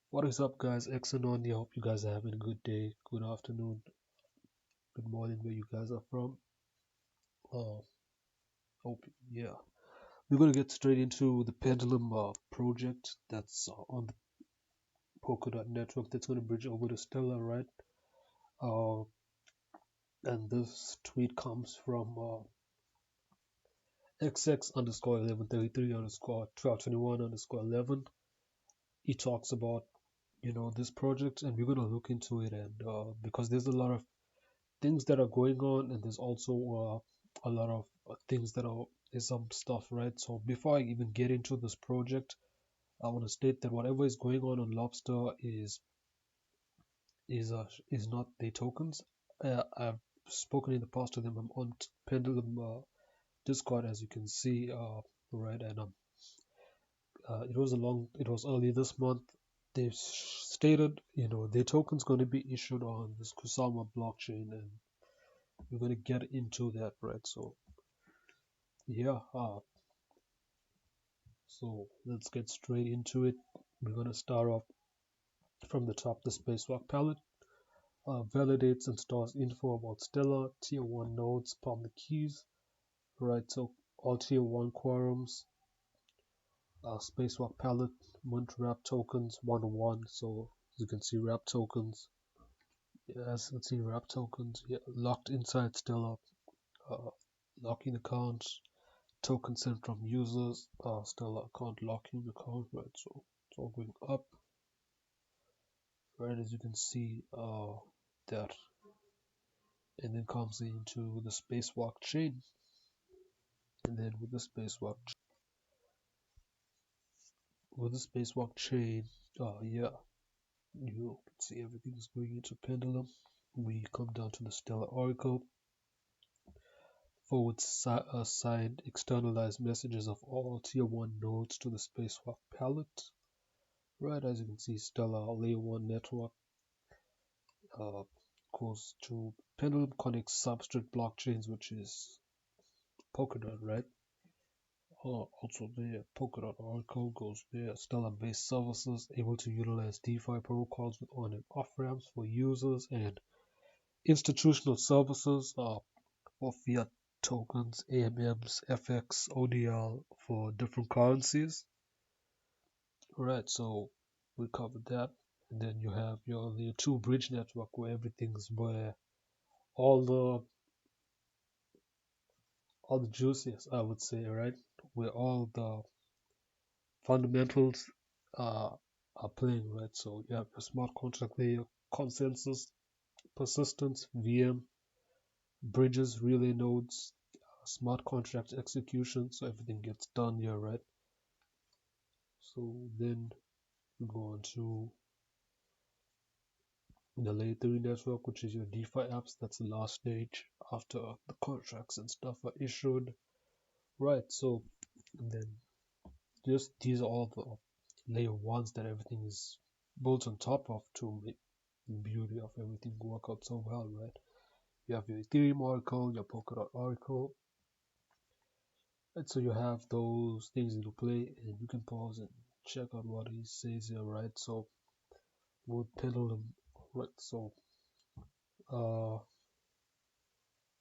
What is up, guys? XLM here. Hope you guys are having a good day, good afternoon, good morning, where you guys are from. Uh, hope yeah. We're gonna get straight into the Pendulum project that's on the Polkadot network that's gonna bridge over to Stellar, right? Uh, and this tweet comes from XX underscore 1133 underscore 1221 underscore 11. He talks about this project, and we're gonna look into it, and because there's a lot of things that are going on, and there's also a lot of things that are is some stuff, right? So before I even get into this project, I want to state that whatever is going on Lobster is not their tokens. I've spoken in the past to them. I'm on Pendulum Discord, as you can see, right? And it was early this month. They've stated, their token's going to be issued on this Kusama blockchain, and we're going to get into that, right? So yeah, so let's get straight into it. We're going to start off from the top. The spacewalk palette validates and stores info about stellar tier 1 nodes, public keys, right? So all tier 1 quorums, spacewalk palette, mint wrap tokens 101. So you can see wrap tokens, as you can see wrap tokens, yeah, locked inside stellar, uh, locking accounts, token sent from users, stellar account locking account, right? So it's all going up, right? As you can see, that, and then comes into the spacewalk chain, and then with the spacewalk chain, yeah, you can see everything is going into Pendulum. We come down to the stellar oracle, forward signed externalized messages of all tier 1 nodes to the spacewalk palette, right? As you can see, stellar layer 1 network uh, goes to Pendulum, connects substrate blockchains, which is Polkadot, right? Also there, Polkadot Oracle goes there. Stellar-based services able to utilize DeFi protocols with on and off ramps for users, and institutional services for fiat tokens, AMMs, FX, ODL for different currencies. Right, so we covered that. And then you have your layer 2 bridge network, where all the all the juices, I would say, right? Where all the fundamentals uh, are playing, right? So you have your smart contract layer, consensus, persistence, VM, bridges, relay nodes, smart contract execution. So everything gets done here, right? So then we go on to the layer 3 network, which is your DeFi apps. That's the last stage after the contracts and stuff are issued, right? So then just these are all the layer ones that everything is built on top of to make the beauty of everything work out so well, right? You have your Ethereum Oracle, your Polkadot Oracle, and so you have those things into play, and you can pause and check out what he says here, right? So with Pendulum, right? So I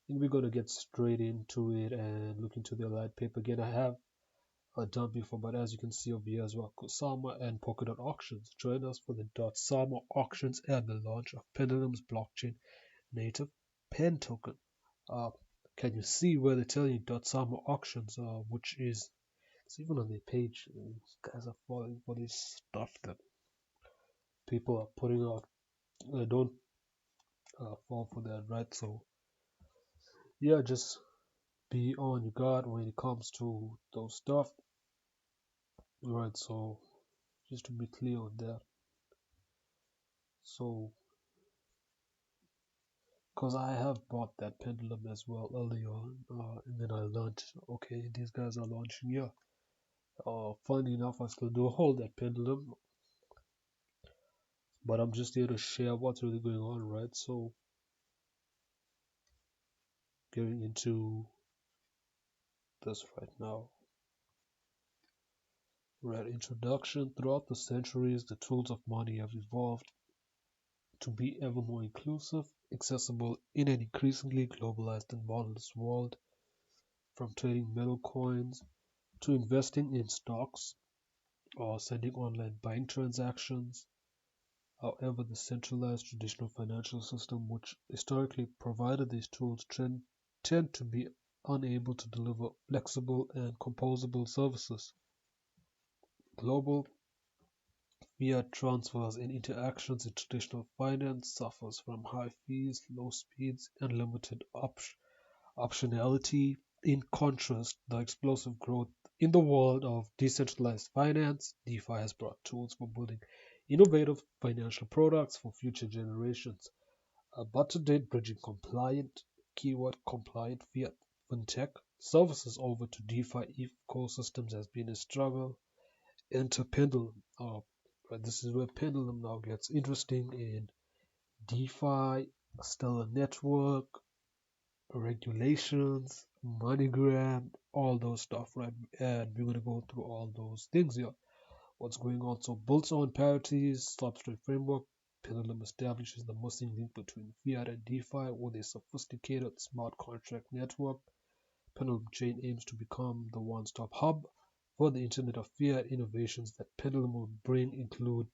think we're gonna get straight into it and look into the light paper again. I have done before, but as you can see over here as well, Kusama and Polkadot auctions. Join us for the .sama auctions and the launch of Pendulum's blockchain native pen token. Uh, can you see where they tell you .sama auctions, which is, it's even on the page. These guys are falling for this stuff that people are putting out. Don't fall for that, right? So yeah, just be on your guard when it comes to those stuff, right? So just to be clear on that. So because I have bought that Pendulum as well early on, and then I learned, okay, these guys are launching here. Funny enough, I still do hold that Pendulum, but I'm just here to share what's really going on, right? So getting into this right now. Right, introduction. Throughout the centuries, the tools of money have evolved to be ever more inclusive, accessible in an increasingly globalized and modernist world, from trading metal coins to investing in stocks or sending online buying transactions. However, the centralized traditional financial system, which historically provided these tools, tend to be unable to deliver flexible and composable services. Global fiat transfers and interactions in traditional finance suffers from high fees, low speeds, and limited optionality. In contrast, the explosive growth in the world of decentralized finance, DeFi has brought tools for building innovative financial products for future generations. But to date, bridging compliant, keyword compliant fiat fintech services over to DeFi ecosystems has been a struggle. Enter Pendulum. Right, this is where Pendulum now gets interesting in DeFi, Stellar Network, regulations, Moneygram, all those stuff, right? And we're gonna go through all those things here. What's going on? So built on parities, substrate framework, Pendulum establishes the missing link between fiat and DeFi with a sophisticated smart contract network. Pendulum Chain aims to become the one-stop hub for the Internet of Fiat. Innovations that Pendulum will bring include,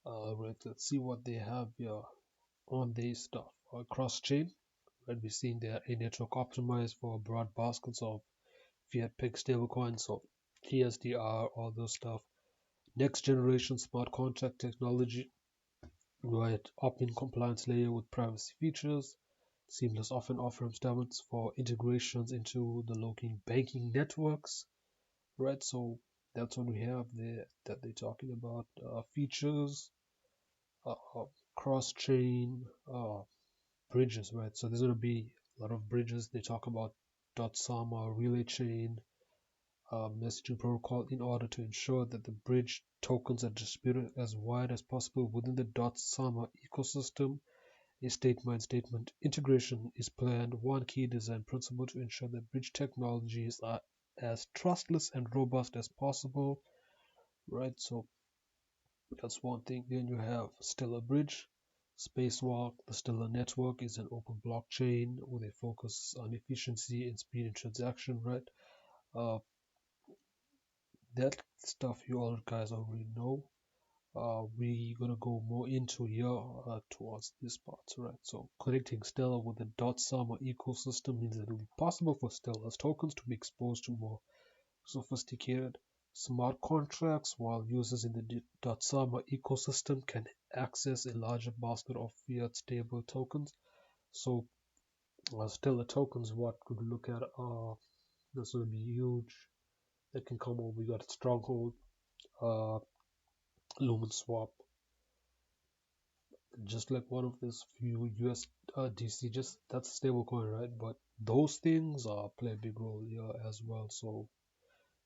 right, let's see what they have here on their stuff. Cross-chain, right, we're seeing there a network optimized for broad baskets of fiat peg stablecoins, so TSDR, all those stuff. Next generation smart contract technology, right, opt-in compliance layer with privacy features, seamless often off-ramp standards for integrations into the local banking networks, right? So that's what we have there that they're talking about. Features, uh, uh, cross-chain bridges, right? So there's going to be a lot of bridges. They talk about dot Sama, relay chain, messaging protocol in order to ensure that the bridge tokens are distributed as wide as possible within the dot Sama ecosystem. A statement integration is planned. One key design principle to ensure that bridge technologies are as trustless and robust as possible, right? So that's one thing. Then you have Stellar Bridge, Spacewalk. The Stellar network is an open blockchain with a focus on efficiency and speed in transaction, right? Uh, that stuff you all guys already know. We're gonna go more into here towards this part, right? So connecting Stellar with the dot Summer ecosystem means that it will be possible for Stellar's tokens to be exposed to more sophisticated smart contracts, while users in the dot Summer ecosystem can access a larger basket of fiat stable tokens. So Stellar tokens, what could we look at? This will be huge. That can come over. We got Stronghold, uh, Lumen Swap, just like one of these few USDC, just that's a stable coin, right? But those things play a big role here as well. So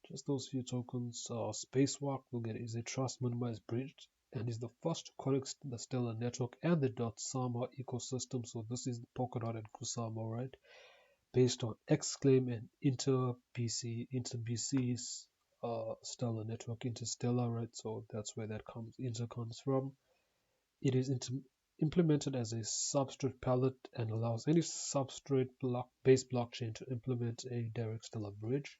just those few tokens. Spacewalk will get is a trust minimized bridge and is the first to connect the Stellar network and the dot Sama ecosystem. So this is the Polkadot and Kusama, right? Based on XClaim and InterBC's Stellar network, Interstellar, right? So that's where that comes from. It is implemented as a substrate palette and allows any substrate based blockchain to implement a direct Stellar bridge.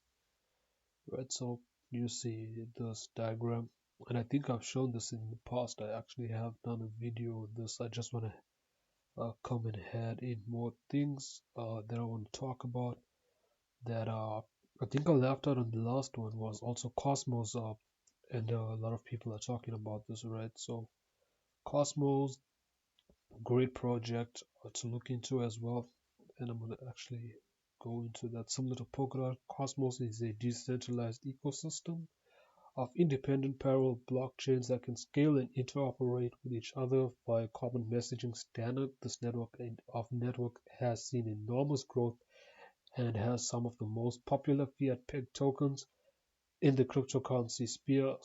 Right, so you see this diagram, and I think I've shown this in the past. I actually have done a video of this. I just want to come and add in more things that I want to talk about. That I think I left out on the last one was also Cosmos, and a lot of people are talking about this, right? So Cosmos, great project to look into as well, and I'm gonna actually go into that. Similar to Polkadot, Cosmos is a decentralized ecosystem of independent parallel blockchains that can scale and interoperate with each other via common messaging standard. This network has seen enormous growth and has some of the most popular fiat peg tokens in the cryptocurrency sphere.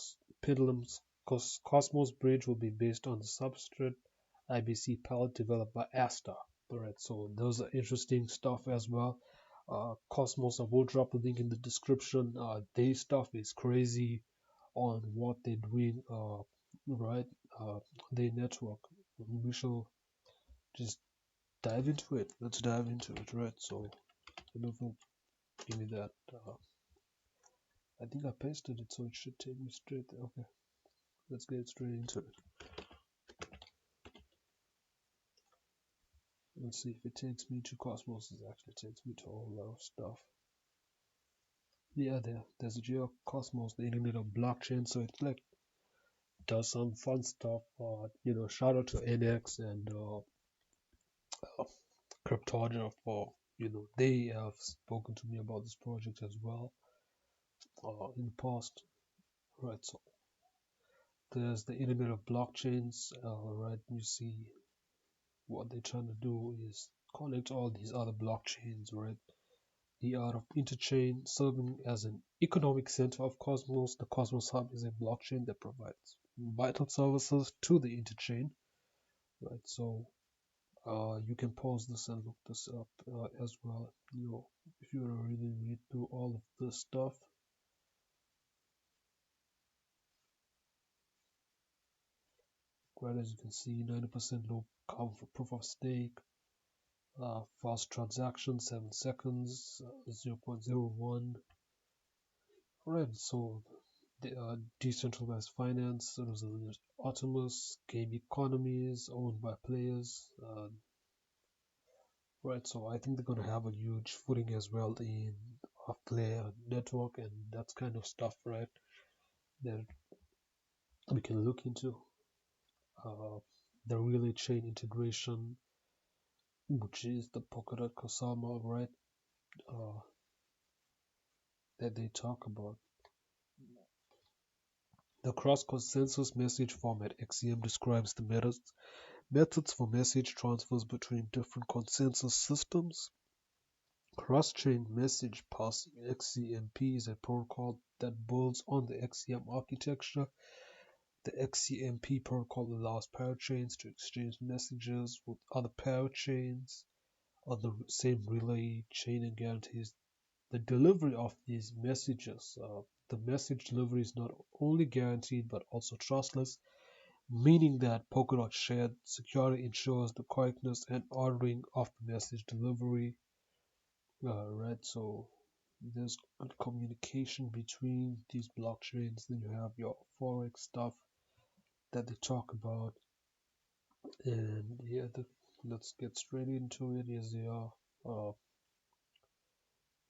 Pendulum's Cosmos bridge will be based on the substrate IBC palette developed by Asta. Alright, so those are interesting stuff as well. Cosmos, I will drop a link in the description. Their stuff is crazy on what they're doing, right? Their network. We shall just dive into it. Let's dive into it, right? So, I don't know, give me that. I think I pasted it, so it should take me straight there. Okay, let's get straight into it. Let's see if it takes me to Cosmos. It actually takes me to a whole lot of stuff. Yeah, there's a geo Cosmos, the internet of blockchain. So it's like does some fun stuff. Shout out to NX and Cryptoja for they have spoken to me about this project as well in the past. Right, so there's the internet of blockchains. Right, you see what they're trying to do is connect all these other blockchains. Right, the art of interchain serving as an economic center of Cosmos. The Cosmos Hub is a blockchain that provides vital services to the interchain. Right, so you can pause this and look this up as well. If you want to really read through all of this stuff. Right, as you can see, 90% low carbon for proof of stake, fast transaction, 7 seconds, 0.01. Right, so the decentralized finance, so there's autonomous game economies owned by players. Right, so I think they're going to have a huge footing as well in a player network, and that's kind of stuff, right, that we can look into. The relay chain integration, which is the Polkadot Kusama, right, uh, that they talk about. The cross-consensus message format XCM describes the methods for message transfers between different consensus systems. Cross-chain message passing (XCMP) is a protocol that builds on the XCM architecture. The XCMP protocol allows parachains to exchange messages with other parachains on the same relay chain and guarantees the delivery of these messages. The message delivery is not only guaranteed but also trustless, meaning that Polkadot shared security ensures the correctness and ordering of the message delivery. Right, so there's good communication between these blockchains. Then you have your forex stuff that they talk about, and yeah, let's get straight into it. Is the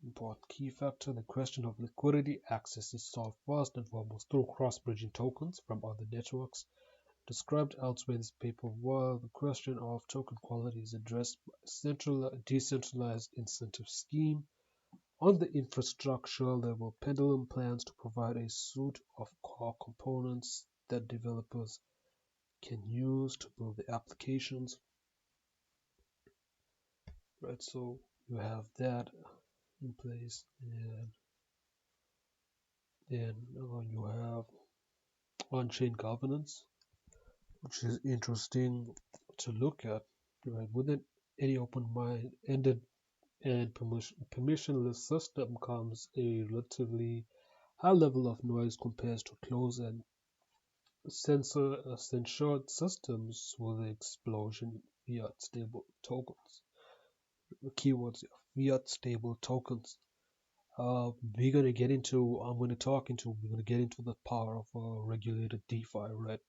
important key factor. The question of liquidity access is solved first and foremost through cross-bridging tokens from other networks. Described elsewhere in this paper, while the question of token quality is addressed by a decentralized incentive scheme. On the infrastructure level, Pendulum plans to provide a suite of core components that developers can use to build the applications. Right, so you have that in place, and then you have on-chain governance, which is interesting to look at. Right, within any open-ended and permissionless system comes a relatively high level of noise compared to closed and censored systems with the explosion in fiat stable tokens. The keywords are fiat stable tokens. We're gonna get into. I'm gonna talk into. We're gonna get into the power of regulated DeFi, right?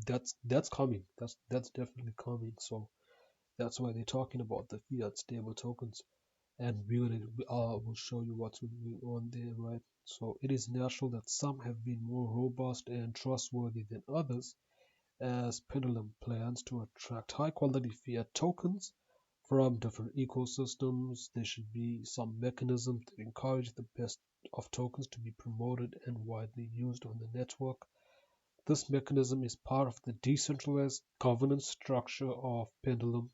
That's coming. That's definitely coming. So that's why they're talking about the fiat stable tokens, and we'll show you what's going on there, right? So it is natural that some have been more robust and trustworthy than others, as Pendulum plans to attract high-quality fiat tokens from different ecosystems. There should be some mechanism to encourage the best of tokens to be promoted and widely used on the network. This mechanism is part of the decentralized governance structure of Pendulum,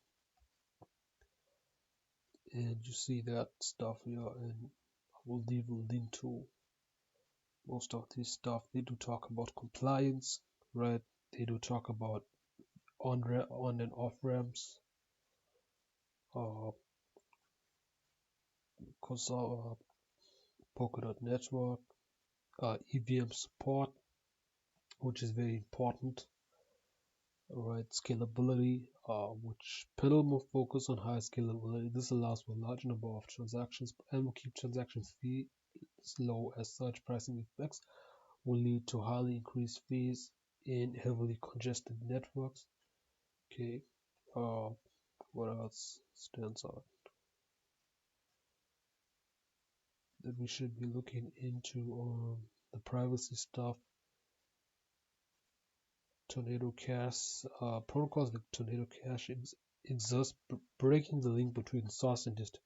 and you see that stuff here, and I will leave a link to most of this stuff. They do talk about compliance, right? They do talk about on and off ramps. Uh, Cosmos Polkadot network, EVM support, which is very important. Right, scalability, which Pendulum will focus on high scalability. This allows for a large number of transactions and will keep transaction fees low, as such pricing effects will lead to highly increased fees in heavily congested networks. Okay, what else stands out that we should be looking into? The privacy stuff. Tornado Cash, protocols like Tornado Cash exist, breaking the link between source and destination.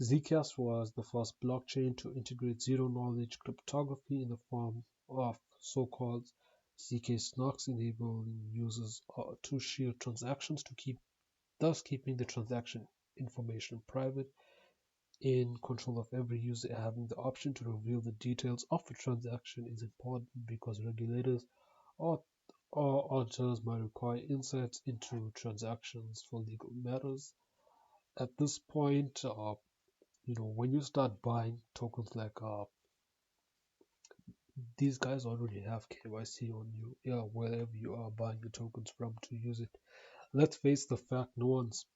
Zcash was the first blockchain to integrate zero-knowledge cryptography in the form of so-called zk snarks, enabling users to shield transactions thus keeping the transaction information private. In control of every user, having the option to reveal the details of a transaction is important because regulators or auditors might require insights into transactions for legal matters. At this point, when you start buying tokens like these guys already have KYC on you, wherever you are buying the tokens from to use it. Let's face the fact, no one's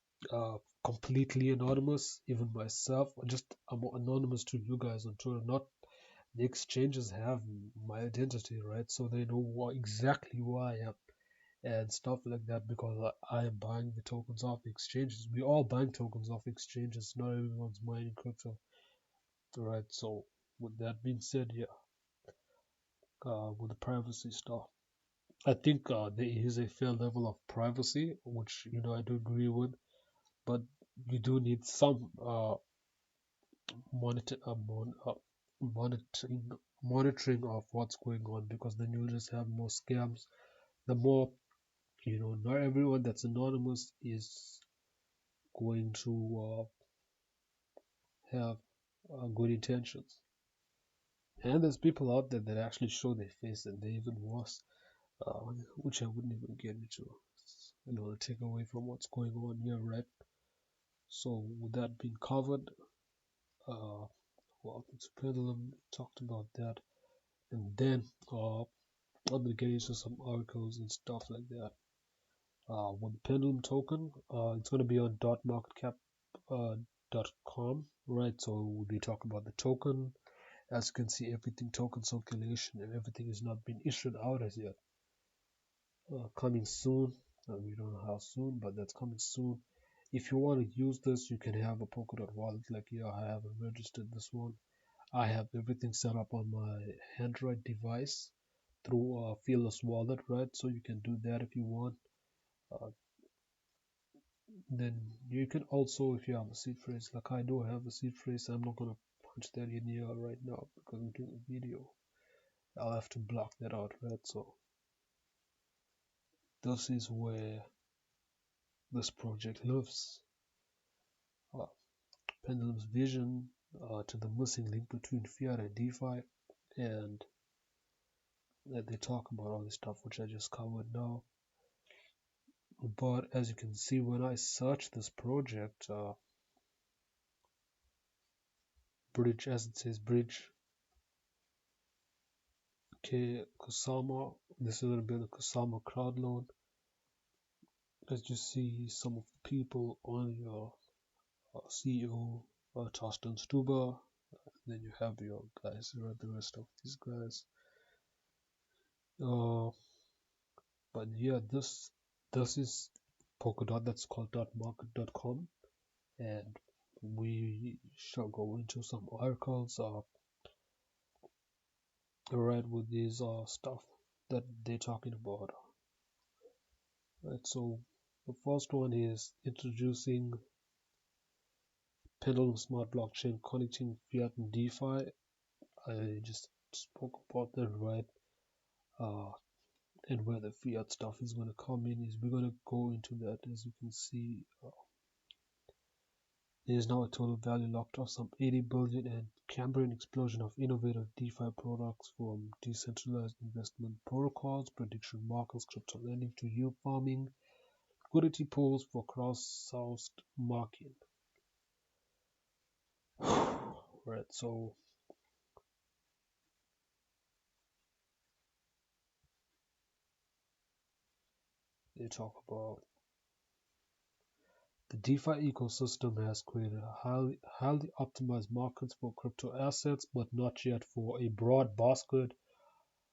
completely anonymous. Even myself, I'm anonymous to you guys on Twitter. Not the exchanges have my identity, right? So they know exactly who I am and stuff like that, because I am buying the tokens off exchanges. We all buying tokens off exchanges. Not everyone's mining crypto, right? So with that being said, yeah, with the privacy stuff, I think there is a fair level of privacy, which I do agree with, but you do need some monitor, monitoring of what's going on, because then you'll just have more scams. The more not everyone that's anonymous is going to have good intentions. And there's people out there that actually show their face, and they even worse, which I wouldn't even get into. To take away from what's going on here, right? So with that being covered, welcome to Pendulum. Talked about that, and then I'm gonna get into some articles and stuff like that. With the Pendulum token, it's gonna be on .marketcap.com, right? So we'll be talking about the token. As you can see, everything token circulation and everything is not been issued out as yet. Coming soon. We don't know how soon, but that's coming soon. If you want to use this, you can have a Polkadot wallet. Like I haven't registered this one. I have everything set up on my Android device through a Fearless wallet, right? So you can do that if you want. Uh, then you can also, if you have a seed phrase, like I do have a seed phrase, I'm not gonna punch that in here right now because I'm doing a video. I'll have to block that out, right? So this is where this project lives. Uh, Pendulum's vision to the missing link between fiat and DeFi, and they talk about all this stuff which I just covered now. But as you can see, when I search this project, bridge, as it says, bridge, okay, Kusama, this is going to be the Kusama crowd loan. As you see, some of the people on your CEO, Torsten Stuber, then you have your guys, the rest of these guys. But yeah, this is Polkadot, that's called .market.com, and we shall go into some articles right with these stuff that they're talking about. Right, so the first one is introducing Pendulum Smart Blockchain connecting fiat and DeFi. I just spoke about that, right? And where the fiat stuff is going to come in is we're going to go into that. As you can see, there is now a total value locked of some 80 billion and Cambrian explosion of innovative DeFi products, from decentralized investment protocols, prediction markets, crypto lending to yield farming, liquidity pools for cross-sourced market. right? So they talk about the DeFi ecosystem has created a highly optimized markets for crypto assets, but not yet for a broad basket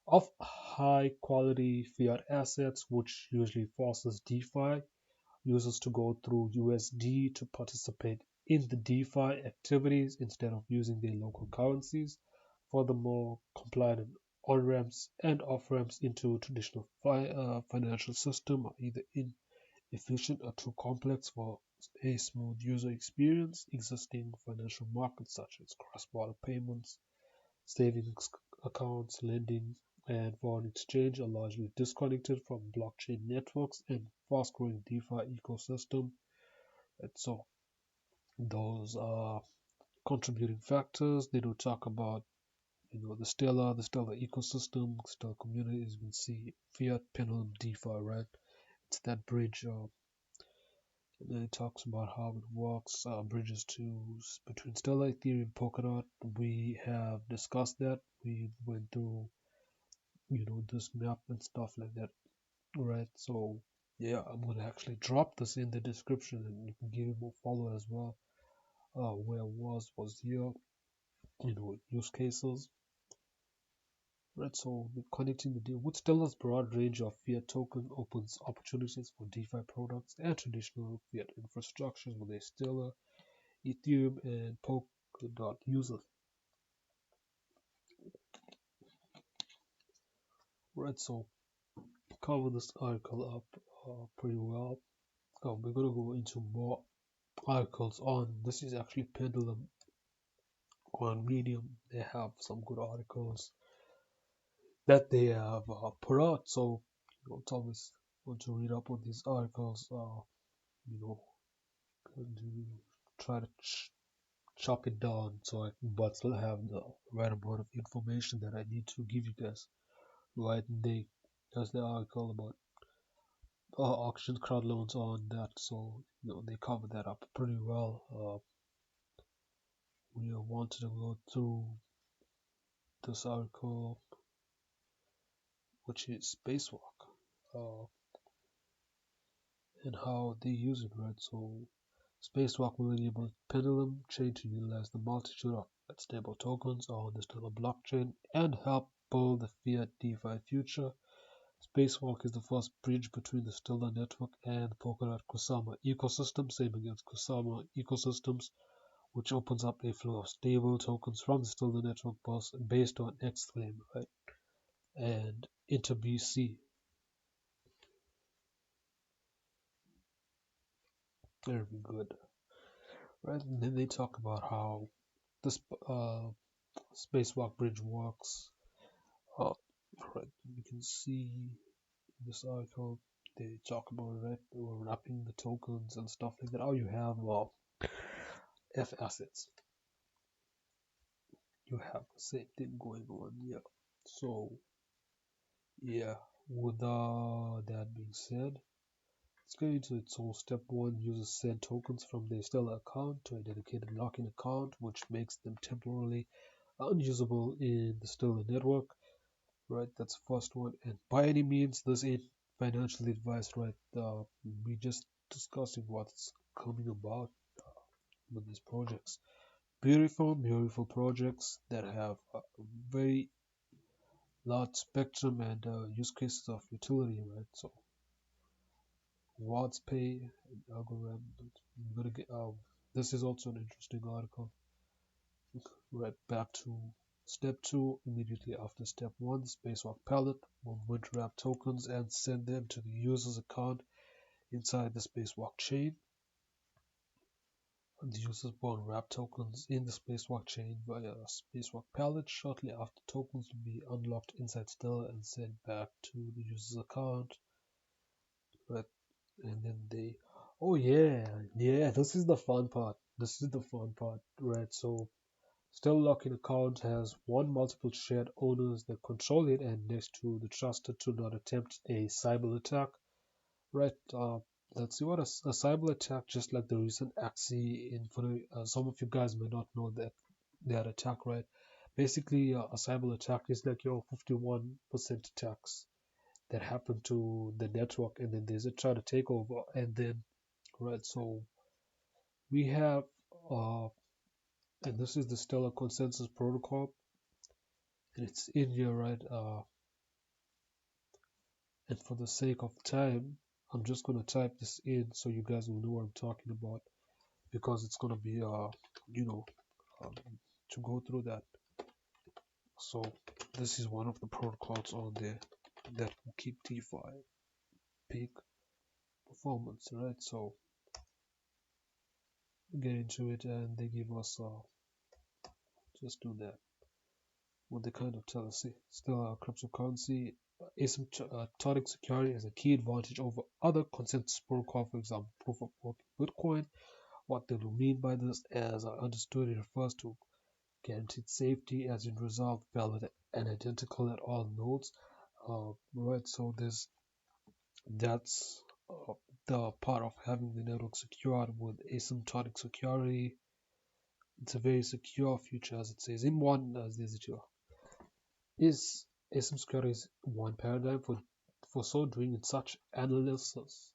of high quality fiat assets, which usually forces DeFi users to go through USD to participate in the DeFi activities instead of using their local currencies. Furthermore, compliant on-ramps and off-ramps into traditional financial system are either inefficient or too complex for a smooth user experience. Existing financial markets such as cross-border payments, savings accounts, lending, and foreign exchange are largely disconnected from blockchain networks and fast-growing DeFi ecosystem. And so those are contributing factors. They do talk about the stellar ecosystem, stellar community, as you can see, fiat, pendulum, DeFi, right? It's that bridge. And then it talks about how it works, bridges to between Stellar, Ethereum, Polkadot. We have discussed that. We went through this map and stuff like that, right? So yeah, I'm gonna actually drop this in the description and you can give it more follow as well. Where was here, use cases, right? So the connecting the with Stellar's broad range of fiat token opens opportunities for DeFi products and traditional fiat infrastructures with a Stellar, Ethereum, and Polkadot users, right? So cover this article up pretty well. We're gonna go into more articles on this. Is actually Pendulum on Medium. They have some good articles that they have put out. So it's always want to read up on these articles. You know, and try to chop it down so I can but still have the right amount of information that I need to give you guys. Right, and there's the article about auction crowd loans on that. So they cover that up pretty well. We wanted to go through this article, which is Spacewalk, uh, and how they use it, right? So Spacewalk will enable Pendulum chain to utilize the multitude of stable tokens on the Stellar blockchain and help build the fiat DeFi future. Spacewalk is the first bridge between the Stellar network and the Polkadot Kusama ecosystem, same against Kusama ecosystems, which opens up a flow of stable tokens from the Stellar network based on XLM, right? And InterBC. Very good. Right, and then they talk about how this spacewalk bridge works. Right, you can see in this article they talk about wrapping the tokens and stuff like that. How you have F assets, you have the same thing going on here. So yeah, with that being said, let's get into it. So step one, users send tokens from their Stellar account to a dedicated lock-in account, which makes them temporarily unusable in the Stellar network. Right, that's the first one. And by any means, this ain't financial advice, right? We just discussing what's coming about with these projects. Beautiful, beautiful projects that have a very large spectrum and use cases of utility, right? So Watts pay algorithm. I'm gonna get. This is also an interesting article. Right back to step two. Immediately after step one, Spacewalk palette will wrap tokens and send them to the user's account inside the Spacewalk chain. The users will unwrap tokens in the Spacewalk chain via a Spacewalk palette. Shortly after, tokens will be unlocked inside Stellar and sent back to the user's account. Right, and then oh yeah, this is the fun part. Right? So Stellar locking account has one multiple shared owners that control it, and next to the trusted to not attempt a cyber attack. Right. Let's see what a cyber attack, just like the recent Axie Infinity. Some of you guys may not know that that attack, right? Basically, a cyber attack is like your 51% attacks that happen to the network, and then there's a try to take over, and then right. So we have, uh, and this is the Stellar Consensus Protocol, and it's in here, right? And for the sake of time, I'm just gonna type this in so you guys will know what I'm talking about, because it's gonna be, you know, um, to go through that. So this is one of the protocols on there that will keep DeFi peak performance, right? So we get into it, and they give us, just do that. What they kind of tell us, still our cryptocurrency asymptotic security has a key advantage over other consensus protocol, for example, proof of work Bitcoin. What they will mean by this, as I understood, it refers to guaranteed safety, as in resolved, valid, and identical at all nodes. Right, so that's the part of having the network secured with asymptotic security. It's a very secure future, as it says. In one, as there's is asymmetric security is one paradigm for so doing in such analysis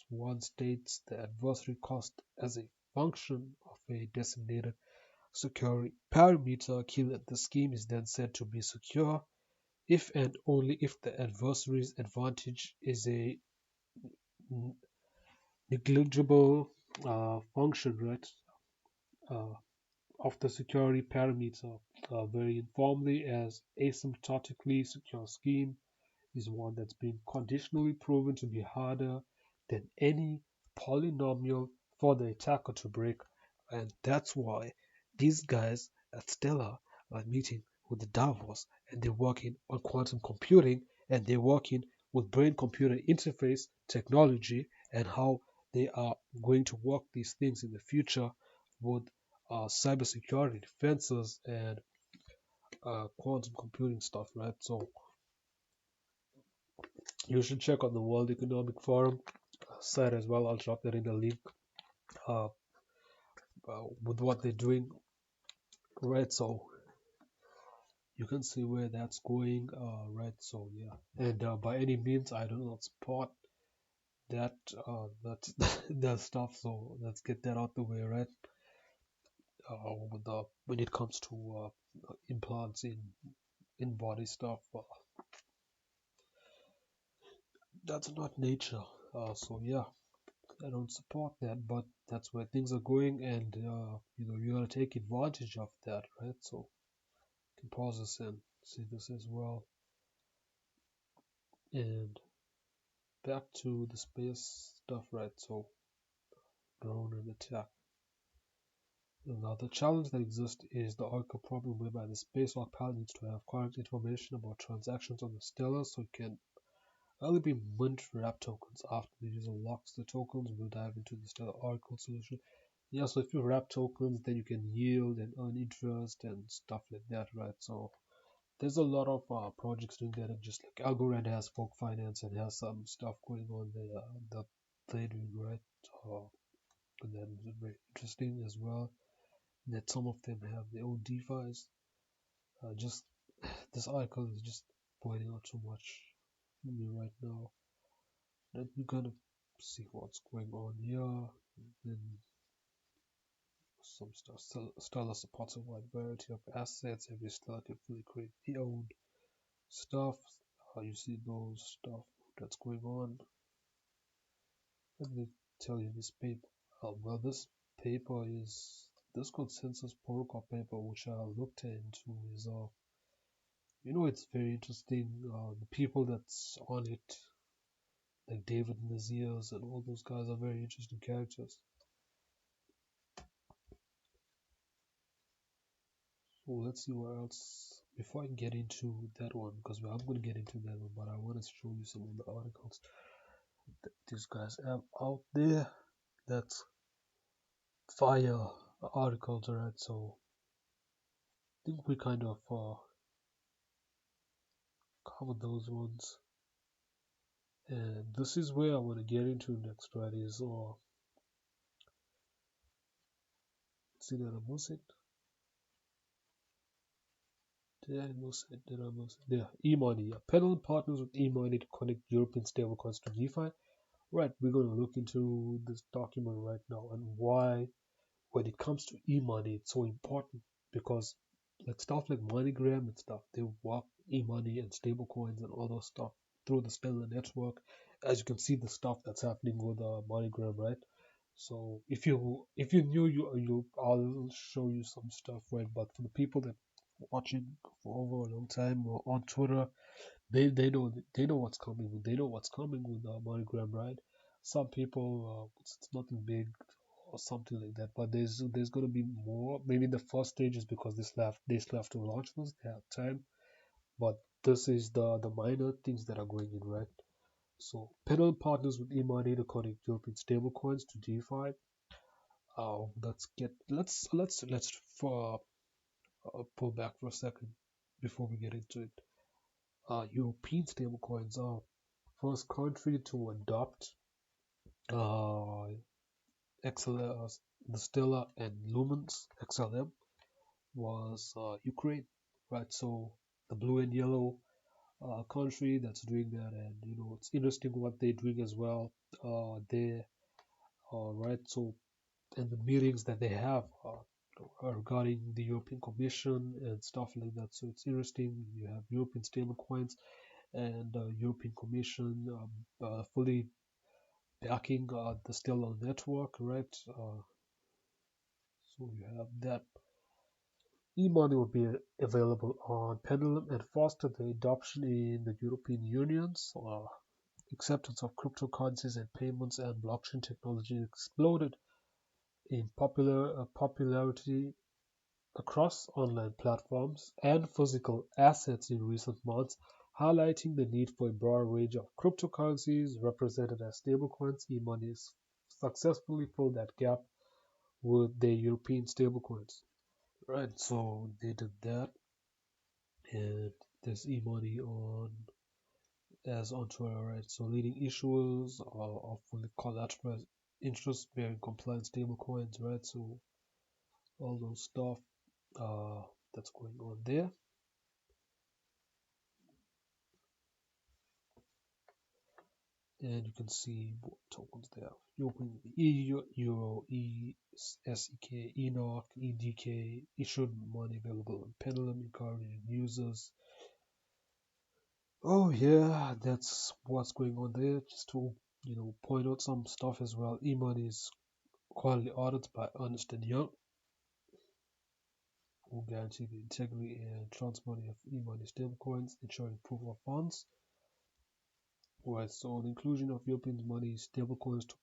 one states the adversary cost as a function of a designated security parameter key that the scheme is then said to be secure if and only if the adversary's advantage is a negligible function, right, uh, of the security parameter. Very informally, as asymptotically secure scheme is one that's been conditionally proven to be harder than any polynomial for the attacker to break. And that's why these guys at Stellar are meeting with the Davos, and they're working on quantum computing, and they're working with brain computer interface technology, and how they are going to work these things in the future with cybersecurity defenses and quantum computing stuff, right? So you should check out the World Economic Forum site as well. I'll drop that in the link uh, with what they're doing, right? So you can see where that's going, right? So yeah, and by any means, I do not support that that stuff. So let's get that out the way, right? When it comes to implants in body stuff, that's not nature. So yeah, I don't support that, but that's where things are going, and you gotta take advantage of that, right? So you can pause this and see this as well. And back to the space stuff, right? So drone and attack. Now the challenge that exists is the Oracle problem, whereby the spacewalk pilot needs to have current information about transactions on the Stellar, so it can only be mint wrap tokens. After the user locks the tokens, we'll dive into the Stellar Oracle solution. Yeah, so if you wrap tokens, then you can yield and earn interest and stuff like that, right? So there's a lot of projects doing that, and just like Algorand has folk finance and has some stuff going on there that they're doing, right? And that is very interesting as well. That some of them have their own DeFi's. Just this article is just pointing out so much for me right now. Let me kind of see what's going on here. Then some stuff. Stellar supports a wide variety of assets. Every Stellar can fully create the own stuff. You see those stuff that's going on. Let me tell you this paper. Well, this paper is this consensus protocol paper, which I looked into, is it's very interesting. The people that's on it, like David Naziers and all those guys, are very interesting characters. So let's see what else before I get into that one, because I'm going to get into that one, but I want to show you some of the articles that these guys have out there. That's fire articles, alright? So I think we kind of covered those ones, and this is where I want to get into next, right? See that I miss it. E-money. Pendulum partners with E-money to connect European stablecoins to DeFi. Right, we're going to look into this document right now and why, when it comes to e-money, it's so important because like stuff like Moneygram and stuff, they work e-money and stablecoins and all those stuff through the Stellar network. As you can see, the stuff that's happening with Moneygram, right? So if you knew you I'll show you some stuff, right? But for the people that watching for over a long time or on Twitter, they know what's coming. They know what's coming with Moneygram, right? Some people it's nothing big or something like that, but there's gonna be more. Maybe the first stage is because they still have to launch this. They have time, but this is the minor things that are going in, right? So Pendulum partners with eMoney to connect European stablecoins to DeFi. Let's for pull back for a second before we get into it. European stablecoins are first country to adopt uh, XLM, the Stellar and Lumens XLM was Ukraine, right? So the blue and yellow country that's doing that, and it's interesting what they're doing as well. There, right? So and the meetings that they have regarding the European Commission and stuff like that. So it's interesting. You have European stablecoins and European Commission fully backing the Stellar network, right? So you have that. E-money will be available on Pendulum and foster the adoption in the European Union's acceptance of cryptocurrencies and payments and blockchain technology exploded in popularity across online platforms and physical assets in recent months, highlighting the need for a broad range of cryptocurrencies represented as stablecoins. E-money successfully filled that gap with the European stablecoins. Right, so they did that, and there's e-money on as on Twitter, right? So leading issuers of fully collateralized interest-bearing compliant stablecoins, right? So all those stuff uh, that's going on there. And you can see what tokens there. European Euro, SEK, ENOC, EDK, issued money available on Pendulum, encouraging users. Oh yeah, that's what's going on there. Just to point out some stuff as well. E-money is quality audited by Ernst and Young, who guarantee the integrity and transparency of e-money stablecoins, ensuring proof of funds. Right, so the inclusion of European money stablecoins to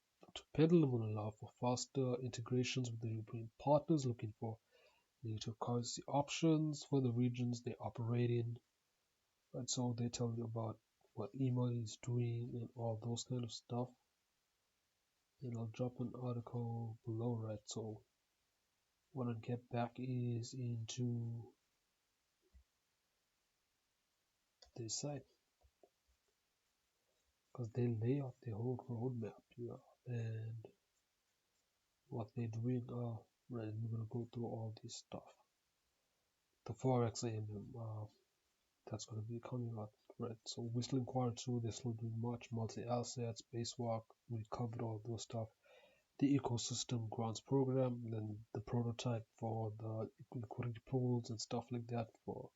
Pendulum will allow for faster integrations with the European partners looking for native currency options for the regions they operate in. Right, so they tell you about what e-money is doing and all those kind of stuff. And I'll drop an article below, right? So what I'll get back is into this site because they lay out the whole roadmap here and what they're doing. Right, we're gonna go through all this stuff. The Forex AMM, that's gonna be coming up, right? So we're still in quarter two. They're still doing much multi-assets, base work. We covered all those stuff. The ecosystem grants program, then the prototype for the liquidity pools and stuff like that for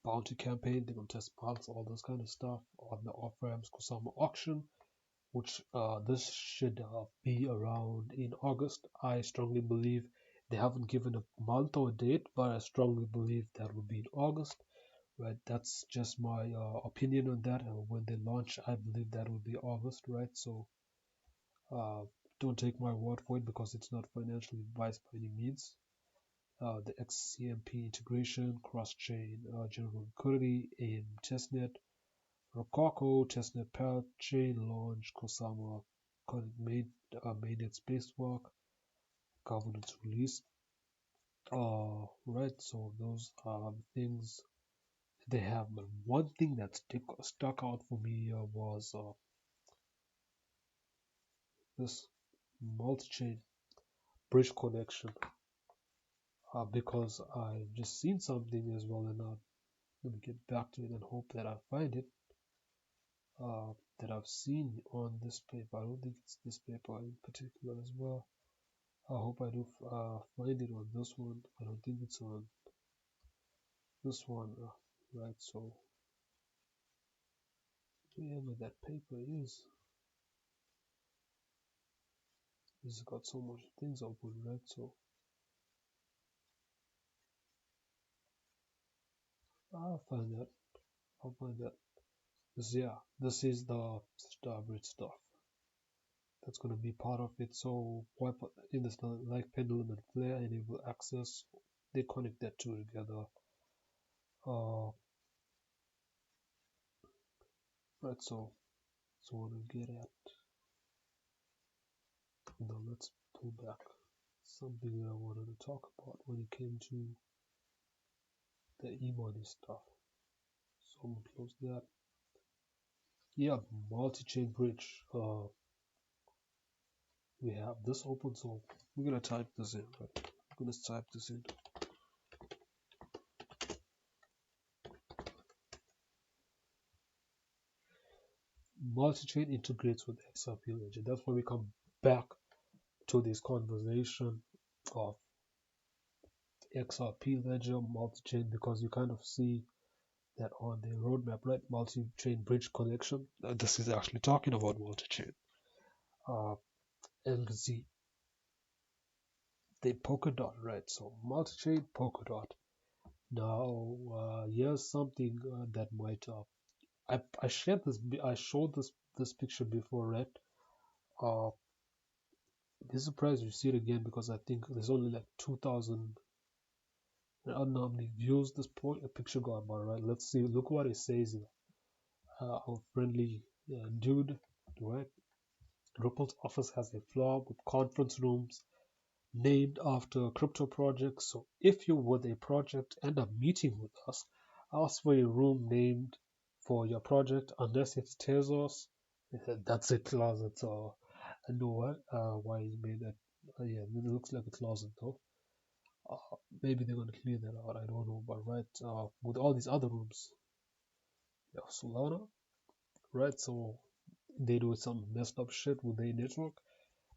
bounty campaign. They're gonna test bugs, all those kind of stuff on the off-ramps Kusama auction, which this should be around in August. I strongly believe they haven't given a month or a date, but I strongly believe that will be in August. Right, that's just my opinion on that. And when they launch, I believe that will be August, right? So uh, don't take my word for it because it's not financial advice by any means. The XCMP integration, cross-chain general liquidity in testnet, Rococo testnet pair chain launch, Cosama mainnet spacewalk, governance release. Right, so those are the things they have. But one thing that stuck out for me was this multi-chain bridge connection because I've just seen something as well in Let me get back to it and hope that I find it. That I've seen on this paper. I don't think it's this paper in particular as well. I hope I do find it on this one. I don't think it's on this one. Right, so wherever that paper is, it's got so much things open, right? So I'll find that. I'll find that. This is the Starbridge stuff. That's going to be part of it. So what in this like Pendulum and Flare enable access, they connect that two together. Right, so what we get at now, let's pull back something that I wanted to talk about when it came to the e-money stuff. So I'm gonna close that. Yeah, multi-chain bridge. We have this open, so we're gonna type this in, right? I'm gonna type this in. Multi-chain integrates with XRP ledger. That's why we come back to this conversation of XRP ledger multi-chain, because you kind of see that on the roadmap, right? Multi-chain bridge connection. This is actually talking about multi-chain. And you can see the Polkadot, right? So multi-chain Polkadot. Now, here's something that might. I shared this. I showed this picture before, right? Be surprised if you see it again, because I think there's only like 2,000. I don't know how many views this picture got about, right? Let's see. Look what it says. Our friendly dude, right? Ripple's office has a floor with conference rooms named after crypto projects. So if you're with a project and a meeting with us, ask for a room named for your project, unless it's Tezos. That's a closet. So I know why he made that. Yeah, it looks like a closet though. Maybe they're gonna clear that out. I don't know, but right, with all these other rooms, you have Solana, right? So they do some messed up shit with their network,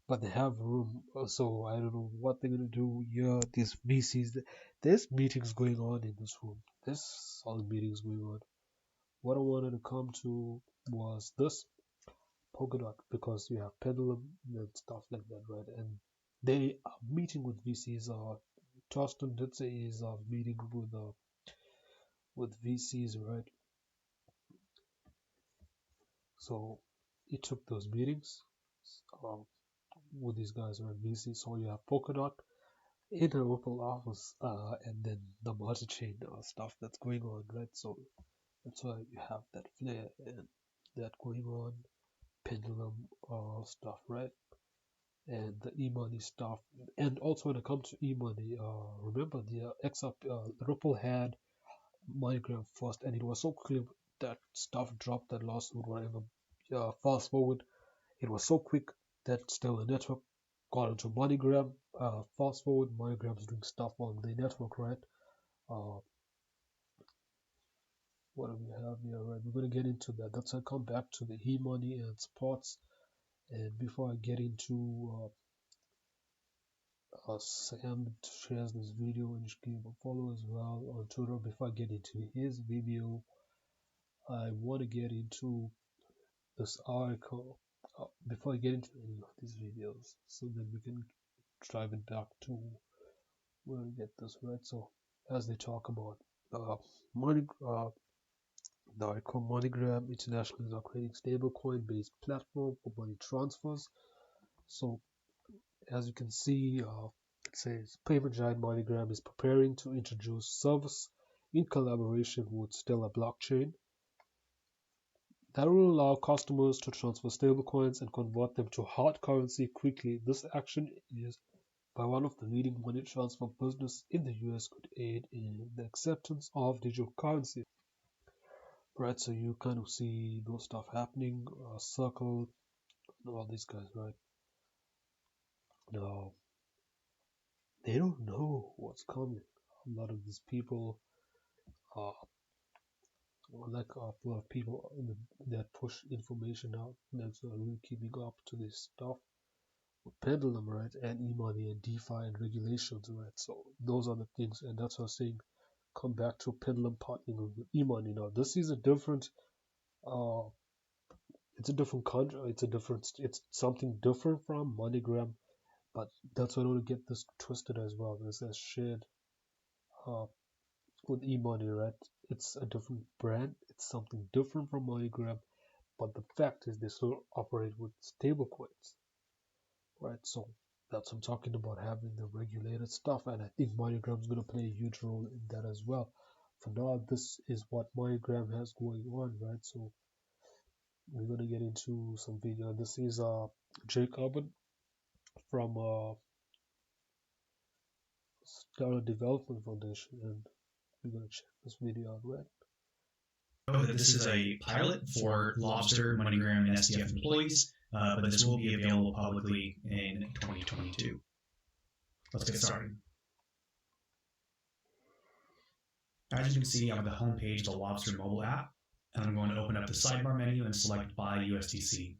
but they have room. So I don't know what they're gonna do here. These VCs, there's meetings going on in this room. There's solid meetings going on. What I wanted to come to was this Polkadot, because you have Pendulum and stuff like that, right? And they are meeting with VCs. Torsten did say he's meeting with VCs, right? So he took those meetings um, with these guys, right? VCs. So you have Polkadot in a Ripple office, and then the multi-chain stuff that's going on, right? So that's why you have that flare and that going on, Pendulum stuff, right? And the e-money stuff. And also when it comes to e-money, remember the XRP, Ripple had Moneygram first, and it was so clear that stuff dropped, that lawsuit, whatever. Fast forward, it was so quick that still the network got into Moneygram. Fast forward, Moneygram is doing stuff on the network, right? Uh, what do we have here, right? We're gonna get into that. That's gonna come back to the e-money and sports. And before I get into Sam shares this video, and you should give him a follow as well on Twitter. Before I get into his video, I want to get into this article before I get into any of these videos, so that we can drive it back to where we get this, right? So as they talk about money, the article Moneygram International is creating stablecoin based platform for money transfers. So as you can see, it says payment giant Moneygram is preparing to introduce service in collaboration with Stellar Blockchain that will allow customers to transfer stablecoins and convert them to hard currency quickly. This action is by one of the leading money transfer business in the US, could aid in the acceptance of digital currency. Right, so you kind of see those stuff happening, Circle, all these guys, right? Now, they don't know what's coming. A lot of these people, uh, like a lot of people that push information out that's really keeping up to this stuff with Pendulum, right, and e-money and DeFi and regulations, right? So those are the things, and that's what I was saying. Come back to Pendulum partnering with e-money. Now this is a different, uh, it's a different country. It's something different from Moneygram, but that's why I don't get this twisted as well. Because that's shared uh, with e-money, right? It's a different brand. It's something different from Moneygram, but the fact is they still operate with stablecoins, right? So that's what I'm talking about, having the regulated stuff, and I think Moneygram is going to play a huge role in that as well. For now, this is what Moneygram has going on, right? So we're going to get into some video. This is Jacob from Stellar Development Foundation, and we're going to check this video out, right? That this is a pilot for Lobster, MoneyGram, and SDF employees, but this will be available publicly in 2022. Let's get started. As you can see, I'm at the homepage of the Lobster mobile app, and I'm going to open up the sidebar menu and select Buy USDC.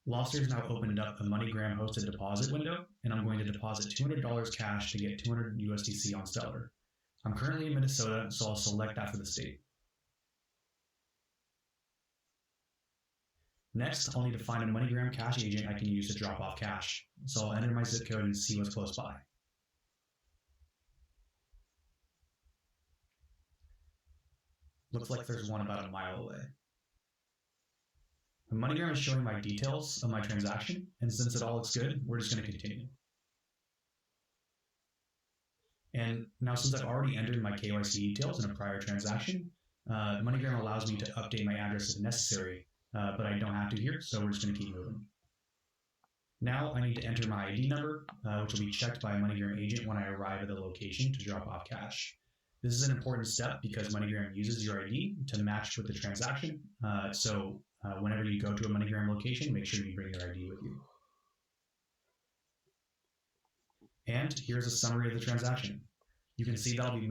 Lobster has now opened up a MoneyGram hosted deposit window, and I'm going to deposit $200 cash to get 200 USDC on Stellar. I'm currently in Minnesota, so I'll select that for the state. Next, I'll need to find a MoneyGram cash agent I can use to drop off cash, so I'll enter my zip code and see what's close by. Looks like there's one about a mile away. MoneyGram is showing my details of my transaction, and since it all looks good, we're just going to continue. And now since I've already entered my KYC details in a prior transaction, MoneyGram allows me to update my address if necessary, but I don't have to here, so we're just going to keep moving. Now I need to enter my ID number, which will be checked by a MoneyGram agent when I arrive at the location to drop off cash. This is an important step because MoneyGram uses your ID to match with the transaction, so whenever you go to a MoneyGram location, make sure you bring your ID with you. And here's a summary of the transaction. You can see that I'll be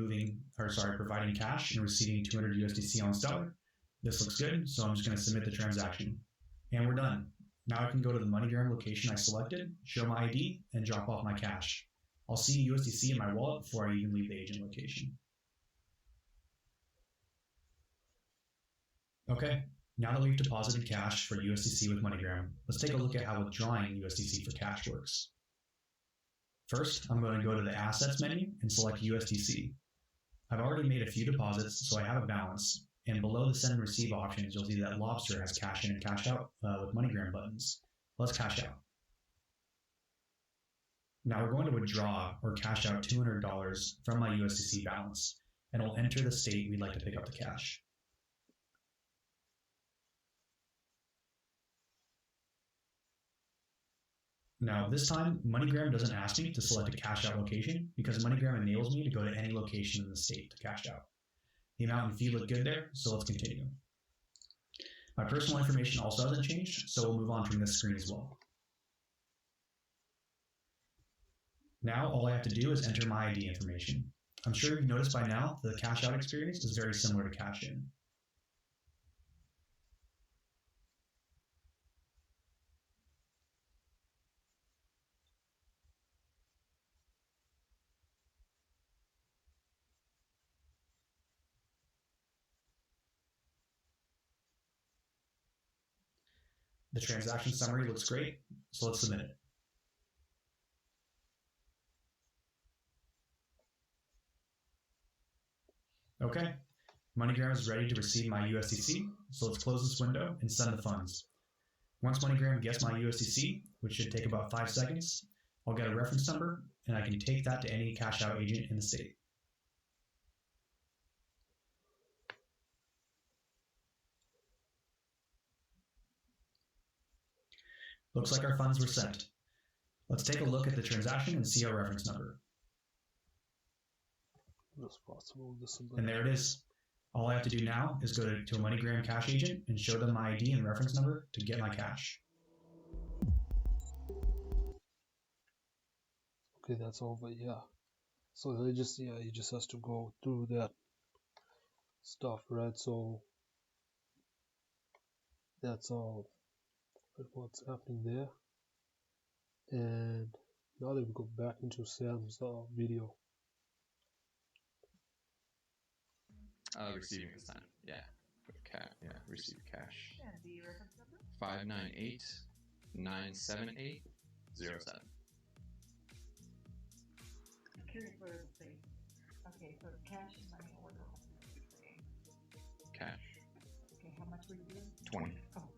providing cash and receiving 200 USDC on Stellar. This looks good, so I'm just going to submit the transaction. And we're done. Now I can go to the MoneyGram location I selected, show my ID, and drop off my cash. I'll see USDC in my wallet before I even leave the agent location. Okay, now that we've deposited cash for USDC with MoneyGram, let's take a look at how withdrawing USDC for cash works. First, I'm going to go to the Assets menu and select USDC. I've already made a few deposits, so I have a balance, and below the Send and Receive options, you'll see that Lobster has Cash In and Cash Out with MoneyGram buttons. Let's cash out. Now we're going to withdraw or cash out $200 from my USDC balance, and we'll enter the state we'd like to pick up the cash. Now, this time, MoneyGram doesn't ask me to select a cash out location because MoneyGram enables me to go to any location in the state to cash out. The amount and fee look good there, so let's continue. My personal information also hasn't changed, so we'll move on from this screen as well. Now, all I have to do is enter my ID information. I'm sure you've noticed by now that the cash out experience is very similar to cash in. The transaction summary looks great, so let's submit it. Okay, MoneyGram is ready to receive my USDC, so let's close this window and send the funds. Once MoneyGram gets my USDC, which should take about 5 seconds, I'll get a reference number, and I can take that to any cash out agent in the state. Looks like our funds were sent. Let's take a look at the transaction and see our reference number. And there it is. All I have to do now is go to a MoneyGram cash agent and show them my ID and reference number to get my cash. Okay, that's over, yeah. So he just has to go through that stuff, right? So that's all what's happening there. And now that we go back into Sam's video. Receiving this time. Yeah. Yeah, receive cash. 598-978-07. I'm curious what it'll say. Okay, so cash and money order. Cash. Okay, how much were you doing? 20. Oh,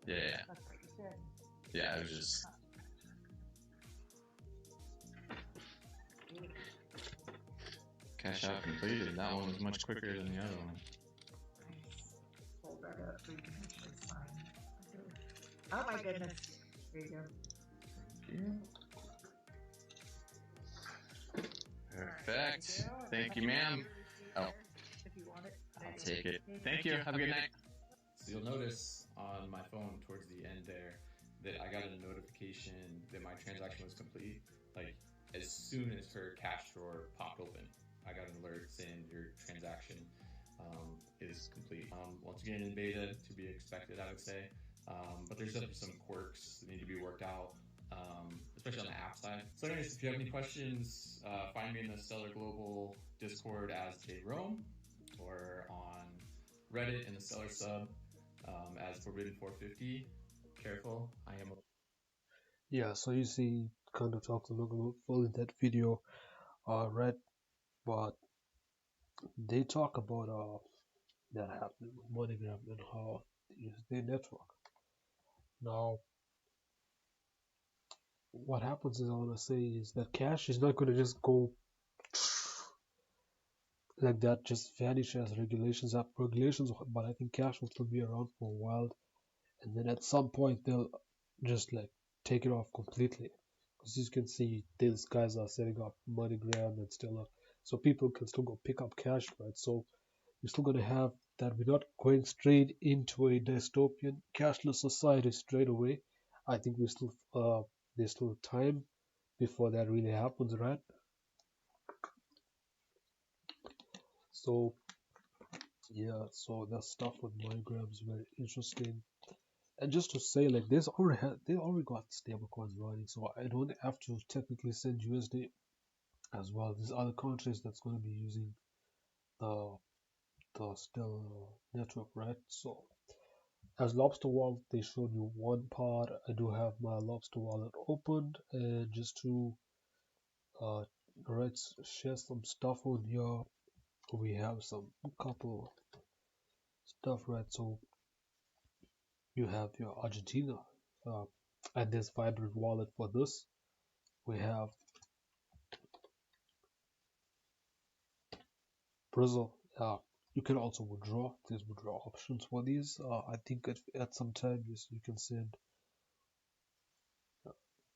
Yeah. that's what you said. Yeah, it was just. Cash out completed. That one was much quicker than the other one. Hold that up so you can actually sign. Oh my goodness. There you go. Perfect. Thank you, ma'am. Oh, If you want it. I'll take it. Thank you. Have a good night. So you'll notice on my phone towards the end there that I got a notification that my transaction was complete. Like as soon as her cash drawer popped open, I got an alert saying your transaction is complete. Once again, in beta, to be expected, I would say. But there's definitely some quirks that need to be worked out, especially on the app side. So anyways, if you have any questions, find me in the Stellar Global Discord as Jerome, or on Reddit in the Stellar sub as Forbidden450. Careful, I am a... Yeah, so you see, kind of talks a little bit full in that video, right? But they talk about that happening with Moneygram and how they use their network. Now, what happens is, I want to say, is that cash is not going to just go like that, just vanish as regulations up regulations, but I think cash will still be around for a while, and then at some point they'll just like take it off completely. Because you can see these guys are setting up Moneygram and still so people can still go pick up cash, right? So you're still going to have that. We're not going straight into a dystopian cashless society straight away. I think we still there's still time before that really happens, right? So yeah, so that stuff with Moneygram is very interesting. And just to say, like, they already got stablecoins running, so I don't have to technically send USD as well. There's other countries that's going to be using the still network, right? So as Lobster Wallet, they showed you one part. I do have my Lobster Wallet opened, and just to right, share some stuff on here. We have some couple stuff, right? So you have your Argentina, and there's Vibrant Wallet for this. We have Brazil. You can also withdraw. There's withdraw options for these. I think at some time you can send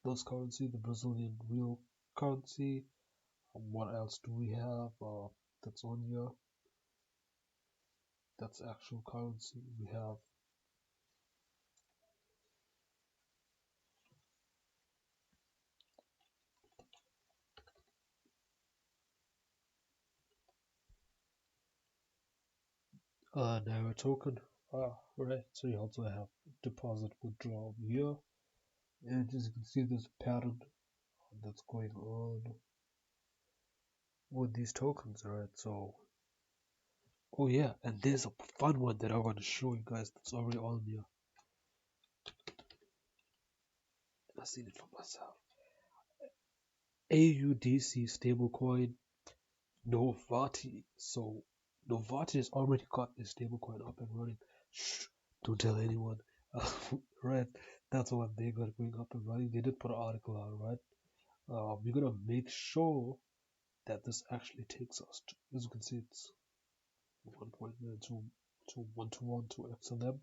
those currency, the Brazilian real currency. What else do we have that's on here? That's actual currency. We have Naira token. Right. So you also have deposit withdrawal here, and as you can see, there's a pattern that's going on with these tokens, right? So, oh yeah, and there's a fun one that I want to show you guys that's already on here. I've seen it for myself. AUDC stablecoin Novati. So Novati has already got this stablecoin up and running. Shh, don't tell anyone. Right, that's what they got going up and running. They did put an article out, right? We're gonna make sure that this actually takes us to, as you can see, it's 1.9 to 1 to XLM,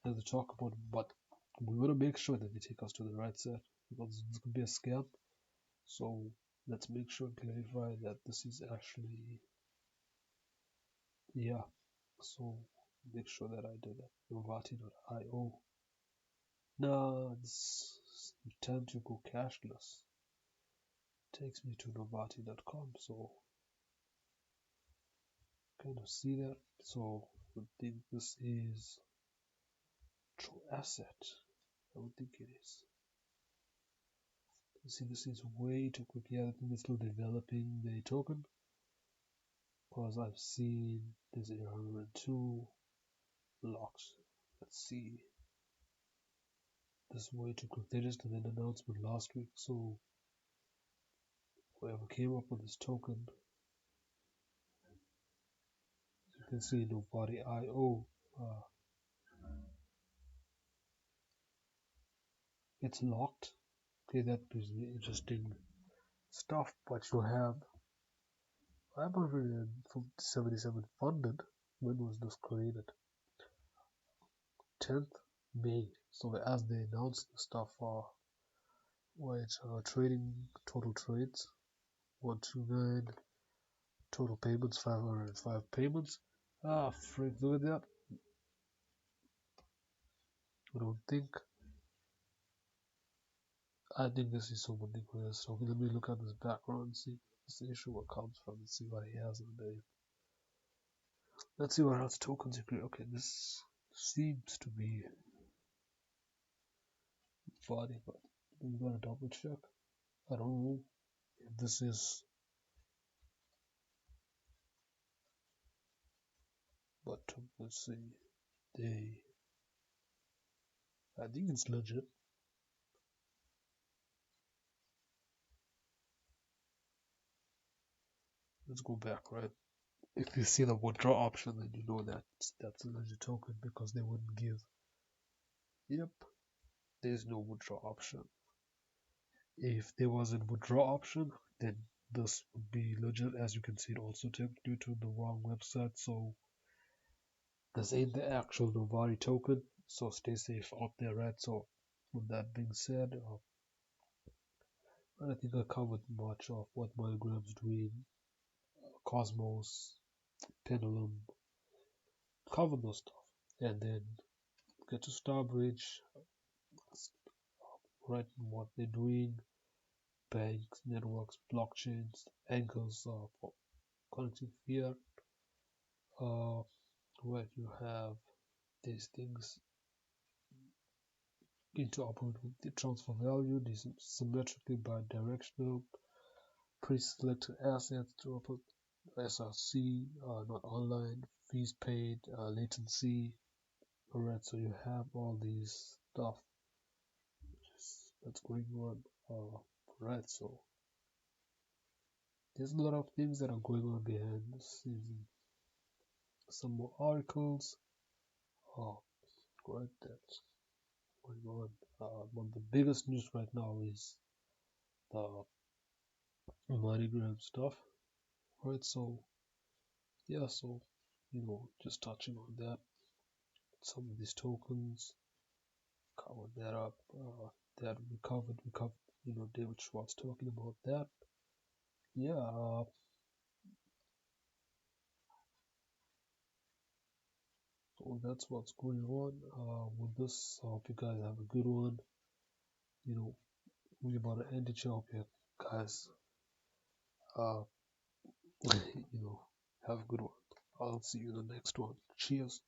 and they talk about, but we want to make sure that they take us to the right side, because this could be a scam. So let's make sure and clarify that this is actually, yeah. So make sure that I did that. Novati.io. Now it's time to go cashless. Takes me to novati.com. So kind of see that. So I would think this is true asset. I would think it is. You see, this is way too quick. Yeah, I think it's still developing the token, because I've seen this 802 blocks. Let's see. This is way too quick. They just did an announcement last week, so whoever came up with this token, you can see nobody IO. It's locked. Okay, that is interesting stuff. But you have 577 funded. When was this created? 10th May. So as they announced the stuff, trading total trades 129, total payments 505 payments. Frick, look at that. I think this is someone different. Okay, let me look at this background and see this issue where it comes from and see what he has in the name. Let's see what else tokens you create. Okay, this seems to be body, but we gotta double check. I don't know if this is, but let's see. I think it's legit. Let's go back, right? If you see the withdraw option, then you know that that's a legit token, because they wouldn't give. Yep, there's no withdraw option. If there was a withdraw option, then this would be legit. As you can see, it also took you to the wrong website. So this ain't the actual Novari token. So stay safe out there, right? So with that being said, I think I covered much of what Moneygram's doing. Cosmos, Pendulum, cover those stuff, and then get to Starbridge, right? What they're doing, banks, networks, blockchains, anchors for connecting fiat. Right, you have these things interoperate with the transfer value. These symmetrically bidirectional, pre-selected assets to operate SRC, not online, fees paid, latency. Alright, so you have all these stuff that's going on. Right, so there's a lot of things that are going on behind the scenes. Some more articles. Right, that's going on. One of the biggest news right now is the Moneygram stuff. Right, so yeah, so just touching on that. Some of these tokens, covered that up. That we covered. David Schwartz talking about that. Yeah. So that's what's going on with this. I hope you guys have a good one. We're about to end it. I hope you guys, have a good one. I'll see you in the next one. Cheers.